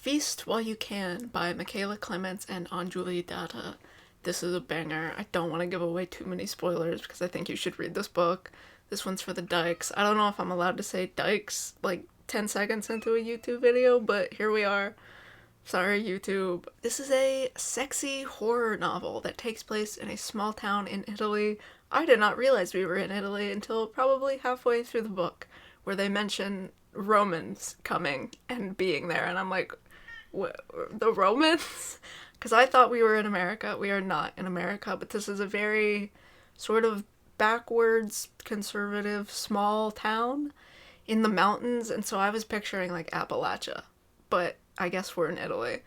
Feast While You Can by Mikaella Clements and Onjuli Datta. This is a banger. I don't want to give away too many spoilers because I think you should read this book. This one's for the dykes. I don't know if I'm allowed to say dykes like 10 seconds into a YouTube video, but here we are. Sorry, YouTube. This is a sexy horror novel that takes place in a small town in Italy. I did not realize we were in Italy until probably halfway through the book, where they mention Romans coming and being there, and I'm like, what, the Romans? Because I thought we were in America. We are not in America, but this is a very sort of backwards, conservative, small town in the mountains, and so I was picturing like Appalachia, but I guess we're in Italy.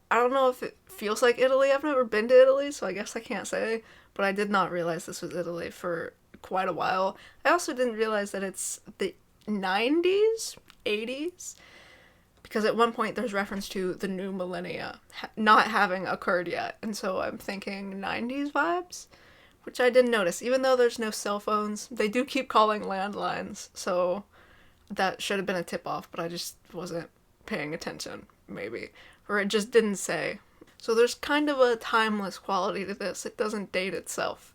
I don't know if it feels like Italy. I've never been to Italy, so I guess I can't say, but I did not realize this was Italy for quite a while. I also didn't realize that it's the 90s, 80s, because at one point there's reference to the new millennia not having occurred yet, and so I'm thinking 90s vibes, which I didn't notice. Even though there's no cell phones, they do keep calling landlines, so that should have been a tip-off, but I just wasn't paying attention, maybe. Or it just didn't say. So there's kind of a timeless quality to this. It doesn't date itself.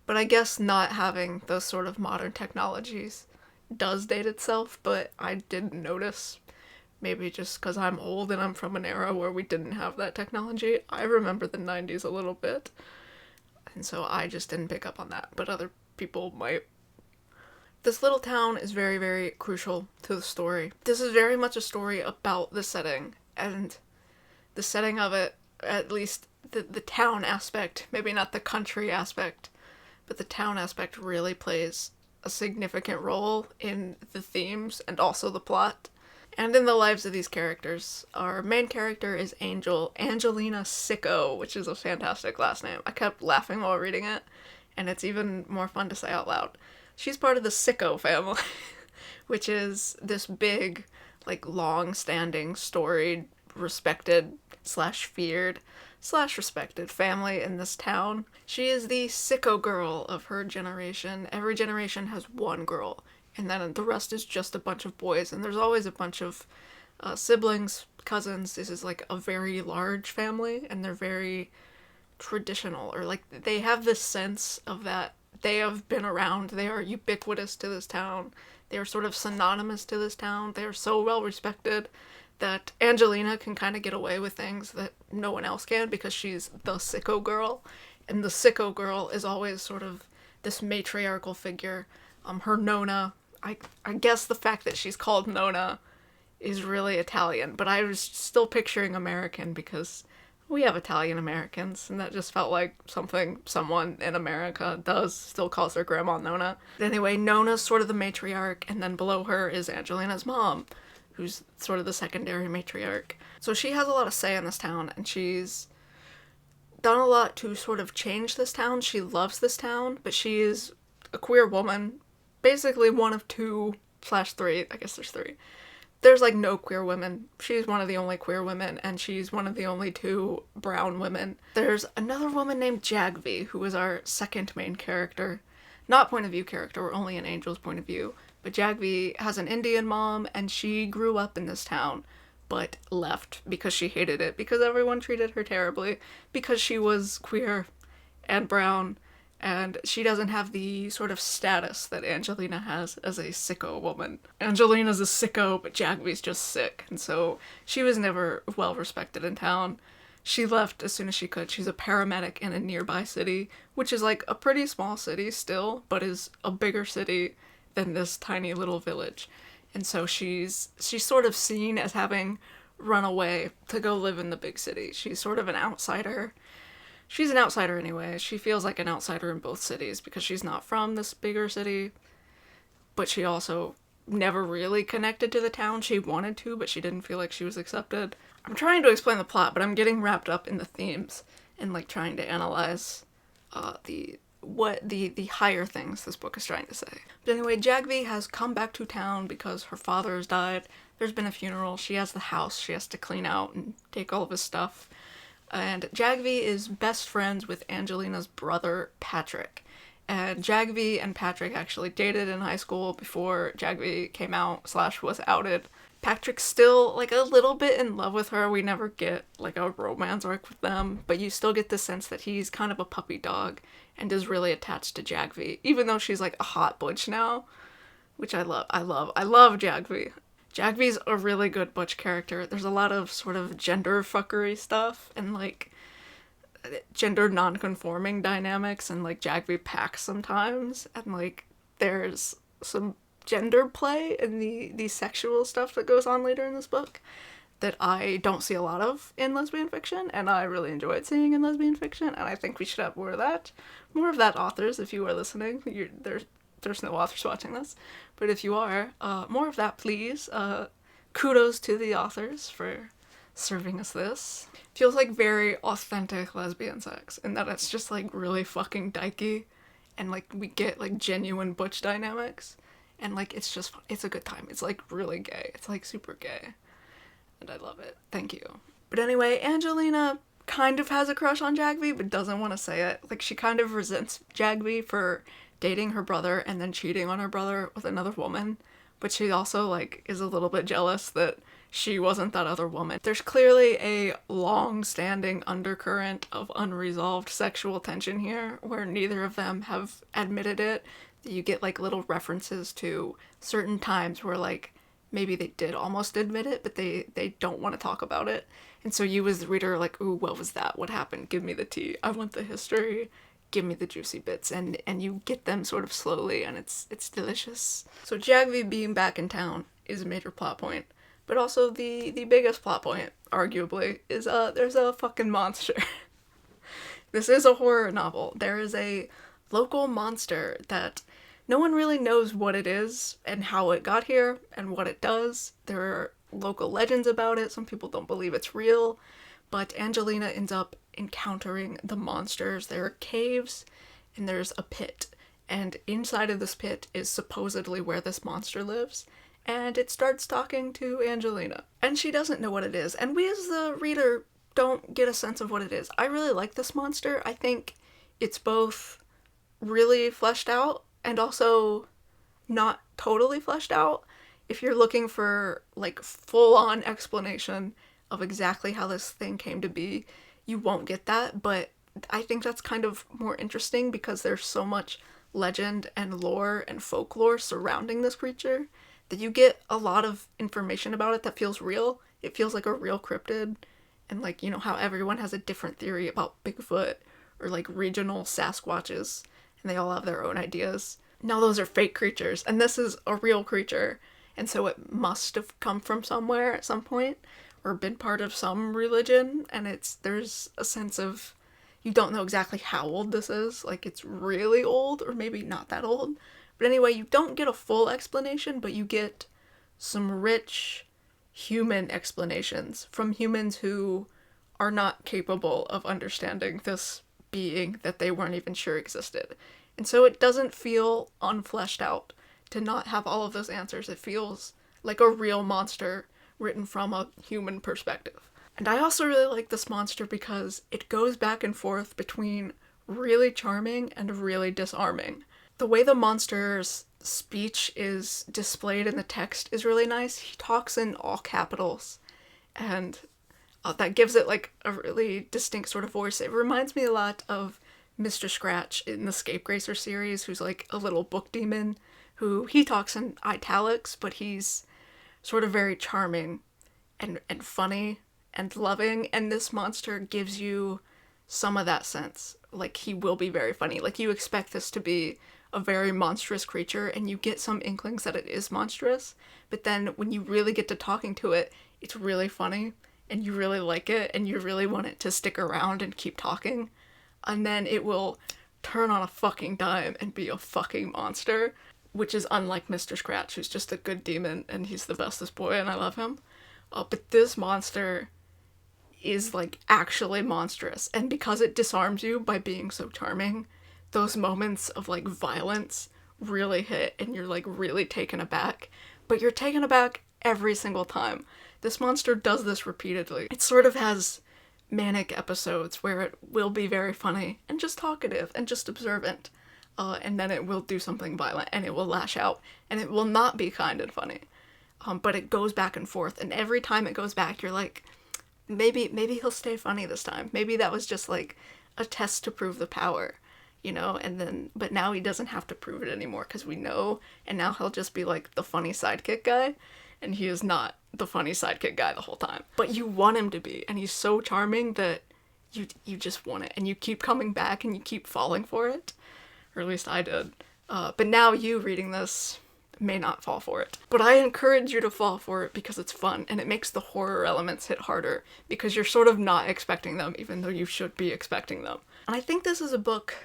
But I guess not having those sort of modern technologies does date itself, but I didn't notice. Maybe just because I'm old and I'm from an era where we didn't have that technology. I remember the 90s a little bit, and so I just didn't pick up on that, but other people might. This little town is very, very crucial to the story. This is very much a story about the setting, and the setting of it, at least the town aspect, maybe not the country aspect, but the town aspect really plays a significant role in the themes and also the plot. And in the lives of these characters. Our main character is Angelina Sicko, which is a fantastic last name. I kept laughing while reading it, and it's even more fun to say out loud. She's part of the Sicko family, which is this big, like, long-standing, storied, respected / feared / respected family in this town. She is the Sicko girl of her generation. Every generation has one girl, and then the rest is just a bunch of boys, and there's always a bunch of siblings, cousins. This is like a very large family, and they're very traditional, or like they have this sense of that they have been around, they are ubiquitous to this town, they are sort of synonymous to this town, they are so well respected that Angelina can kind of get away with things that no one else can because she's the Sicko girl, and the Sicko girl is always sort of this matriarchal figure. Her Nona, I guess the fact that she's called Nona is really Italian, but I was still picturing American because we have Italian Americans, and that just felt like something someone in America does, still calls their grandma Nona. Anyway, Nona's sort of the matriarch, and then below her is Angelina's mom, who's sort of the secondary matriarch. So she has a lot of say in this town, and she's done a lot to sort of change this town. She loves this town, but she is a queer woman, basically one of 2 / 3, I guess there's 3. There's like no queer women. She's one of the only queer women, and she's one of the only 2 brown women. There's another woman named Jagvi, who is our second main character. Not point of view character, we're only in Angel's point of view. But Jagvi has an Indian mom, and she grew up in this town, but left because she hated it, because everyone treated her terribly, because she was queer and brown, and she doesn't have the sort of status that Angelina has as a sicko woman. Angelina's a sicko, but Jagvi's just sick, and so she was never well respected in town. She left as soon as she could. She's a paramedic in a nearby city, which is like a pretty small city still, but is a bigger city than this tiny little village. And so she's sort of seen as having run away to go live in the big city. She's sort of an outsider. She's an outsider anyway. She feels like an outsider in both cities because she's not from this bigger city, but she also never really connected to the town. She wanted to, but she didn't feel like she was accepted. I'm trying to explain the plot, but I'm getting wrapped up in the themes and like trying to analyze the higher things this book is trying to say. But anyway, Jagvi has come back to town because her father has died. There's been a funeral. She has the house she has to clean out and take all of his stuff. And Jagvi is best friends with Angelina's brother, Patrick. And Jagvi and Patrick actually dated in high school before Jagvi came out / was outed Patrick's still, like, a little bit in love with her. We never get, like, a romance arc with them, but you still get the sense that he's kind of a puppy dog and is really attached to Jagvi, even though she's, like, a hot butch now, which I love. I love Jagvi. Jagvi's a really good butch character. There's a lot of sort of gender fuckery stuff and, like, gender non-conforming dynamics, and, like, Jagvi packs sometimes, and, like, there's some gender play and the sexual stuff that goes on later in this book that I don't see a lot of in lesbian fiction, and I really enjoyed seeing in lesbian fiction, and I think we should have more of that. More of that, authors, if you are listening. There's no authors watching this, but if you are, more of that, please. Kudos to the authors for serving us this. Feels like very authentic lesbian sex, in that it's just, like, really fucking dykey, and, like, we get, like, genuine butch dynamics. And, like, it's just, it's a good time. It's, like, really gay. It's, like, super gay. And I love it. Thank you. But anyway, Angelina kind of has a crush on Jagvi, but doesn't want to say it. Like, she kind of resents Jagvi for dating her brother and then cheating on her brother with another woman. But she also, like, is a little bit jealous that she wasn't that other woman. There's clearly a long-standing undercurrent of unresolved sexual tension here, where neither of them have admitted it. You get, like, little references to certain times where, like, maybe they did almost admit it, but they don't want to talk about it. And so you as the reader are like, ooh, what was that? What happened? Give me the tea. I want the history. Give me the juicy bits. And you get them sort of slowly, and it's delicious. So Jagvi being back in town is a major plot point. But also the biggest plot point, arguably, is there's a fucking monster. This is a horror novel. There is a local monster that no one really knows what it is and how it got here and what it does. There are local legends about it. Some people don't believe it's real, but Angelina ends up encountering the monsters. There are caves and there's a pit, and inside of this pit is supposedly where this monster lives, and it starts talking to Angelina, and she doesn't know what it is, and we as the reader don't get a sense of what it is. I really like this monster. I think it's both really fleshed out and also not totally fleshed out. If you're looking for, like, full-on explanation of exactly how this thing came to be, you won't get that, but I think that's kind of more interesting because there's so much legend and lore and folklore surrounding this creature that you get a lot of information about it that feels real. It feels like a real cryptid, and, like, you know how everyone has a different theory about Bigfoot or, like, regional Sasquatches, and they all have their own ideas. Now those are fake creatures, and this is a real creature, and so it must have come from somewhere at some point, or been part of some religion, and there's a sense of, you don't know exactly how old this is, like, it's really old, or maybe not that old, but anyway, you don't get a full explanation, but you get some rich human explanations from humans who are not capable of understanding this being that they weren't even sure existed. And so it doesn't feel unfleshed out to not have all of those answers. It feels like a real monster written from a human perspective. And I also really like this monster because it goes back and forth between really charming and really disarming. The way the monster's speech is displayed in the text is really nice. He talks in all capitals, and that gives it, like, a really distinct sort of voice. It reminds me a lot of Mr. Scratch in the Scapegracer series, who's, like, a little book demon, who he talks in italics, but he's sort of very charming and funny and loving, and this monster gives you some of that sense. Like, he will be very funny. Like, you expect this to be a very monstrous creature, and you get some inklings that it is monstrous, but then when you really get to talking to it, it's really funny, and you really like it, and you really want it to stick around and keep talking, and then it will turn on a fucking dime and be a fucking monster, which is unlike Mr. Scratch, who's just a good demon, and he's the bestest boy, and I love him. But this monster is, like, actually monstrous, and because it disarms you by being so charming, those moments of, like, violence really hit, and you're, like, really taken aback, but you're taken aback every single time. This monster does this repeatedly. It sort of has manic episodes where it will be very funny and just talkative and just observant, and then it will do something violent and it will lash out and it will not be kind and funny. but it goes back and forth, and every time it goes back, you're like, maybe he'll stay funny this time. Maybe that was just like a test to prove the power, and then, but now he doesn't have to prove it anymore because we know, and now he'll just be like the funny sidekick guy, and he is not the funny sidekick guy the whole time. But you want him to be, and he's so charming that you just want it, and you keep coming back, and you keep falling for it, or at least I did. But now you reading this may not fall for it. But I encourage you to fall for it because it's fun, and it makes the horror elements hit harder because you're sort of not expecting them, even though you should be expecting them. And I think this is a book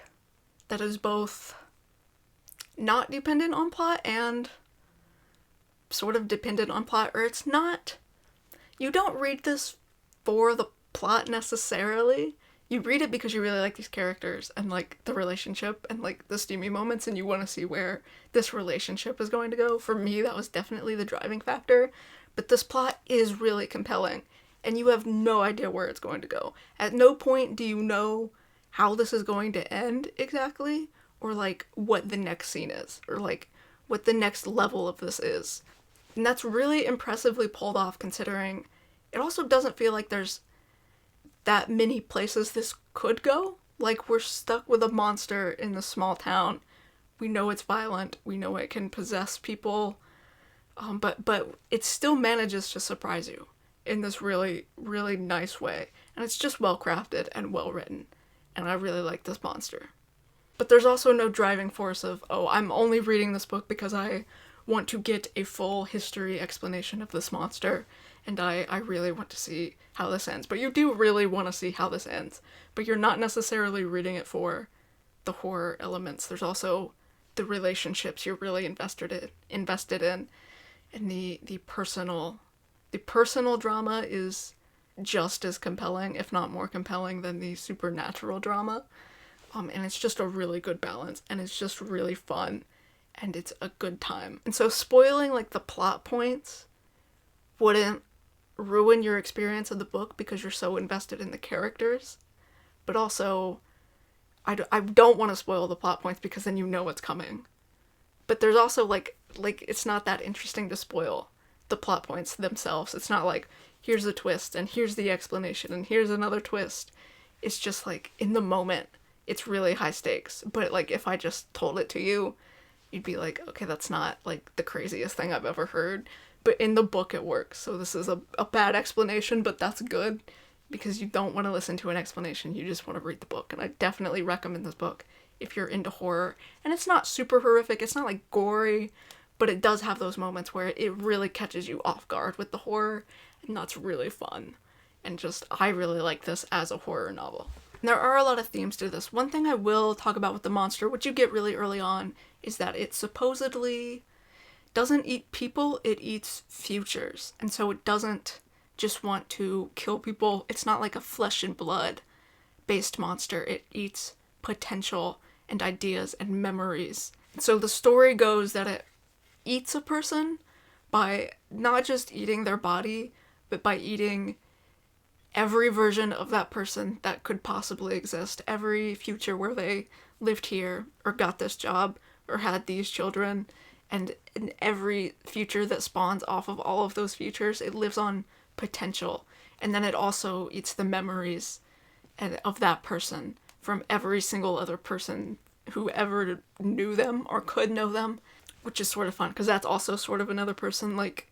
that is both not dependent on plot and sort of dependent on plot, or it's not. You don't read this for the plot necessarily. You read it because you really like these characters and like the relationship and like the steamy moments, and you want to see where this relationship is going to go. For me, that was definitely the driving factor. But this plot is really compelling, and you have no idea where it's going to go. At no point do you know how this is going to end exactly, or like what the next scene is, or like what the next level of this is. And that's really impressively pulled off, considering it also doesn't feel like there's that many places this could go. Like, we're stuck with a monster in the small town. We know it's violent. We know it can possess people. But it still manages to surprise you in this really, really nice way. And it's just well crafted and well written. And I really like this monster. But there's also no driving force of, oh, I'm only reading this book because I want to get a full history explanation of this monster, and I really want to see how this ends. But you do really want to see how this ends. But you're not necessarily reading it for the horror elements. There's also the relationships you're really invested in, and the personal drama is just as compelling, if not more compelling, than the supernatural drama. And it's just a really good balance, and it's just really fun, and it's a good time. And so spoiling like the plot points wouldn't ruin your experience of the book because you're so invested in the characters. But also, I don't want to spoil the plot points because then you know what's coming. But there's also like it's not that interesting to spoil the plot points themselves. It's not like, here's a twist, and here's the explanation, and here's another twist. It's just like, in the moment, it's really high stakes. But like, if I just told it to you, you'd be like, okay, that's not like the craziest thing I've ever heard. But in the book it works. So this is a bad explanation, but that's good because you don't want to listen to an explanation. You just want to read the book. And I definitely recommend this book if you're into horror. And it's not super horrific. It's not like gory, but it does have those moments where it really catches you off guard with the horror. And that's really fun. And just, I really like this as a horror novel. And there are a lot of themes to this. One thing I will talk about with the monster, which you get really early on, is that it supposedly doesn't eat people, it eats futures. And so it doesn't just want to kill people. It's not like a flesh and blood based monster. It eats potential and ideas and memories. And so the story goes that it eats a person by not just eating their body, but by eating every version of that person that could possibly exist. Every future where they lived here, or got this job, or had these children. And in every future that spawns off of all of those futures, it lives on potential. And then it also eats the memories of that person from every single other person who ever knew them or could know them, which is sort of fun because that's also sort of another person. Like,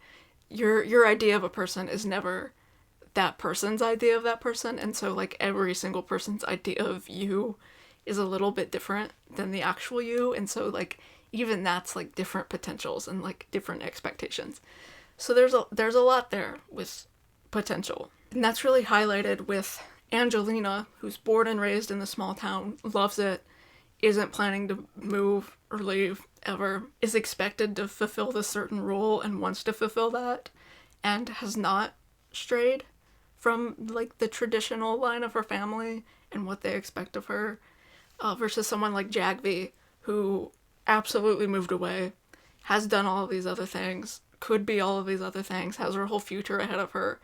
your idea of a person is never that person's idea of that person, and so like every single person's idea of you is a little bit different than the actual you, and so like even that's like different potentials and like different expectations. So there's a lot there with potential. And that's really highlighted with Angelina, who's born and raised in the small town, loves it, isn't planning to move or leave ever, is expected to fulfill this certain role and wants to fulfill that, and has not strayed from like the traditional line of her family and what they expect of her, versus someone like Jagvi, who absolutely moved away, has done all of these other things, could be all of these other things, has her whole future ahead of her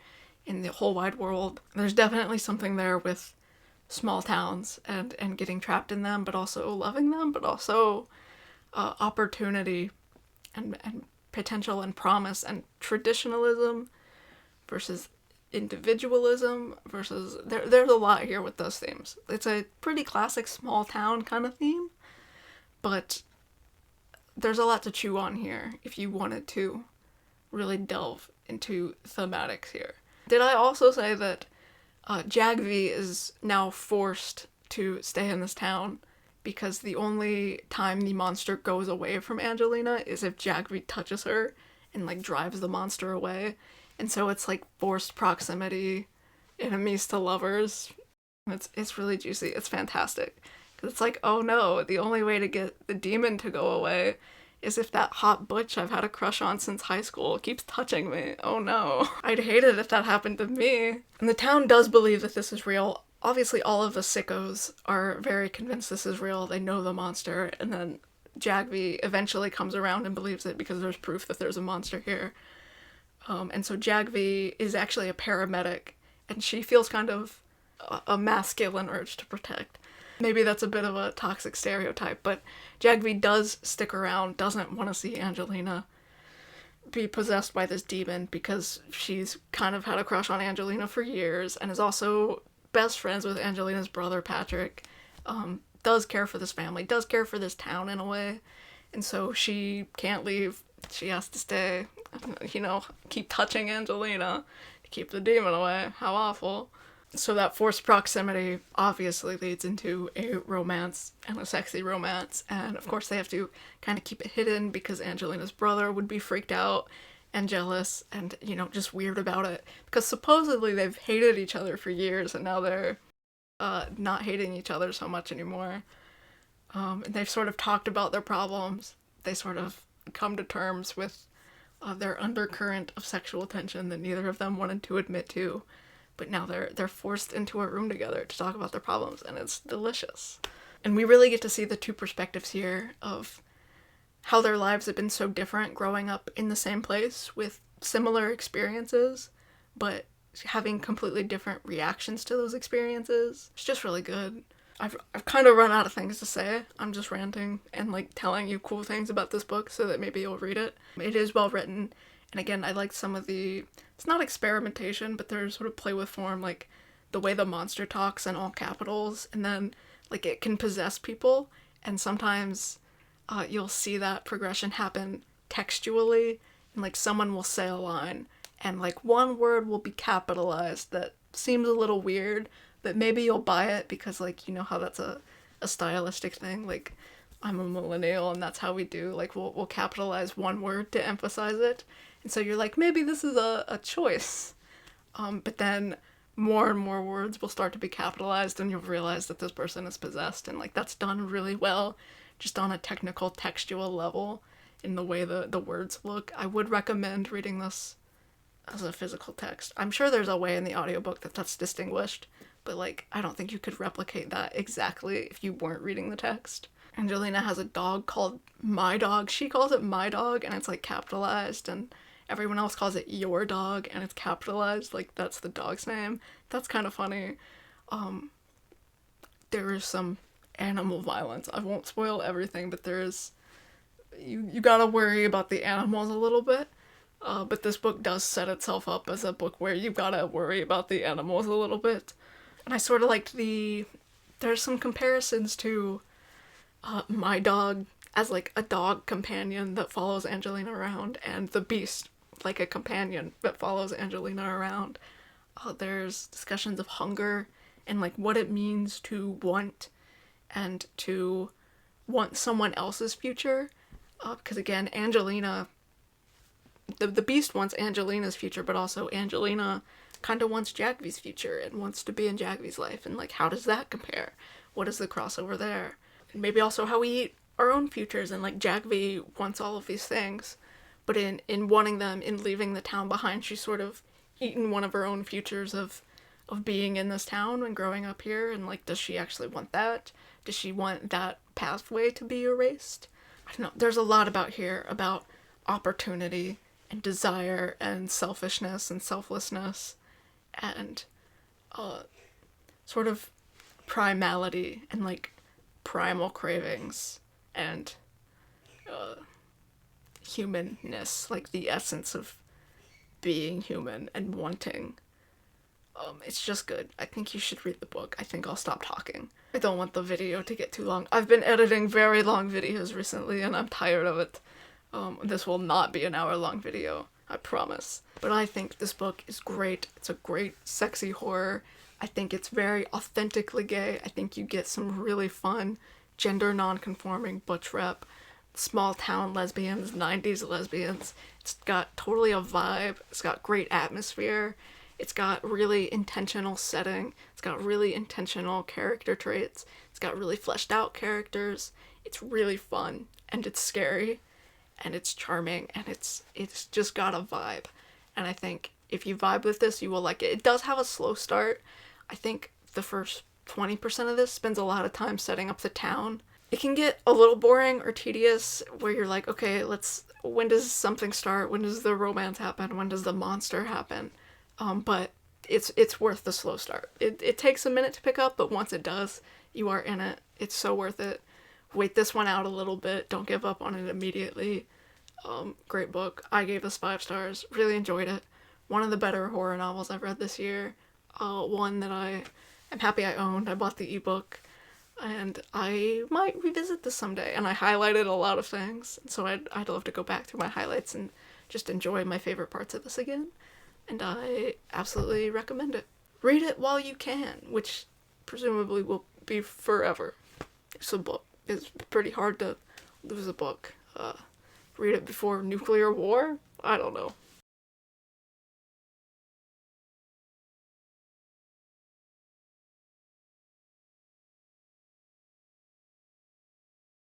in the whole wide world. There's definitely something there with small towns and getting trapped in them, but also loving them, but also opportunity and potential and promise and traditionalism versus individualism versus there's a lot here with those themes. It's a pretty classic small town kind of theme, but there's a lot to chew on here if you wanted to really delve into thematics here. Did I also say that Jagvi is now forced to stay in this town because the only time the monster goes away from Angelina is if Jagvi touches her and like drives the monster away. And so it's like forced proximity, enemies to lovers. It's really juicy. It's fantastic. Because it's like, oh no, the only way to get the demon to go away is if that hot butch I've had a crush on since high school keeps touching me. Oh no. I'd hate it if that happened to me. And the town does believe that this is real. Obviously, all of the sickos are very convinced this is real. They know the monster. And then Jagvi eventually comes around and believes it because there's proof that there's a monster here. And so Jagvi is actually a paramedic, and she feels kind of a masculine urge to protect. Maybe that's a bit of a toxic stereotype, but Jagvi does stick around, doesn't want to see Angelina be possessed by this demon because she's kind of had a crush on Angelina for years and is also best friends with Angelina's brother, Patrick. Does care for this family, does care for this town in a way, and so she can't leave. She has to stay, keep touching Angelina to keep the demon away. How awful. So that forced proximity obviously leads into a romance, and a sexy romance, and of course they have to kind of keep it hidden because Angelina's brother would be freaked out and jealous and, just weird about it. Because supposedly they've hated each other for years, and now they're not hating each other so much anymore. And they've sort of talked about their problems. They sort of come to terms with their undercurrent of sexual tension that neither of them wanted to admit to, but now they're forced into a room together to talk about their problems, and it's delicious. And we really get to see the two perspectives here of how their lives have been so different growing up in the same place with similar experiences, but having completely different reactions to those experiences. It's just really good. I've kind of run out of things to say. I'm just ranting and telling you cool things about this book so that maybe you'll read it. It is well written, and again, I like some of the, it's not experimentation, but there's sort of play with form, like the way the monster talks in all capitals, and then it can possess people, and sometimes you'll see that progression happen textually, and someone will say a line, and one word will be capitalized that seems a little weird, but maybe you'll buy it because how that's a stylistic thing. I'm a millennial and that's how we do. We'll capitalize one word to emphasize it. And so you're maybe this is a choice. But then more and more words will start to be capitalized and you'll realize that this person is possessed. And that's done really well, just on a technical textual level in the way the words look. I would recommend reading this as a physical text. I'm sure there's a way in the audiobook that's distinguished, but I don't think you could replicate that exactly if you weren't reading the text. Angelina has a dog called My Dog. She calls it My Dog, and it's capitalized, and everyone else calls it Your Dog, and it's capitalized. That's the dog's name. That's kind of funny. There is some animal violence. I won't spoil everything, but there's you gotta worry about the animals a little bit. But this book does set itself up as a book where you gotta worry about the animals a little bit. And I sort of liked there's some comparisons to My Dog as a dog companion that follows Angelina around, and the Beast like a companion that follows Angelina around. There's discussions of hunger and what it means to want and to want someone else's future. Because again, Angelina, the Beast wants Angelina's future, but also Angelina kind of wants Jagvi's future and wants to be in Jagvi's life, and how does that compare? What is the crossover there? And maybe also how we eat our own futures, and Jagvi wants all of these things, but in wanting them, in leaving the town behind, she's sort of eaten one of her own futures of being in this town and growing up here, and does she actually want that? Does she want that pathway to be erased? I don't know. There's a lot about here about opportunity and desire and selfishness and selflessness and sort of primality and primal cravings and humanness, like the essence of being human and wanting. It's just good. I think you should read the book. I think I'll stop talking. I don't want the video to get too long. I've been editing very long videos recently and I'm tired of it. This will not be an hour-long video, I promise. But I think this book is great. It's a great, sexy horror. I think it's very authentically gay. I think you get some really fun, gender non-conforming butch rep, small town lesbians, 90s lesbians. It's got totally a vibe. It's got great atmosphere. It's got really intentional setting. It's got really intentional character traits. It's got really fleshed out characters. It's really fun, and it's scary, and it's charming, and it's just got a vibe. And I think if you vibe with this, you will like it. It does have a slow start. I think the first 20% of this spends a lot of time setting up the town. It can get a little boring or tedious where you're like, okay, when does something start? When does the romance happen? When does the monster happen? But it's worth the slow start. It takes a minute to pick up, but once it does, you are in it. It's so worth it. Wait this one out a little bit. Don't give up on it immediately. Great book. I gave this 5 stars. Really enjoyed it. One of the better horror novels I've read this year. One that I'm happy I owned. I bought the ebook, and I might revisit this someday. And I highlighted a lot of things, and so I'd love to go back through my highlights and just enjoy my favorite parts of this again. And I absolutely recommend it. Read it while you can, which presumably will be forever. It's a book. It's pretty hard to lose a book. Read it before nuclear war? I don't know.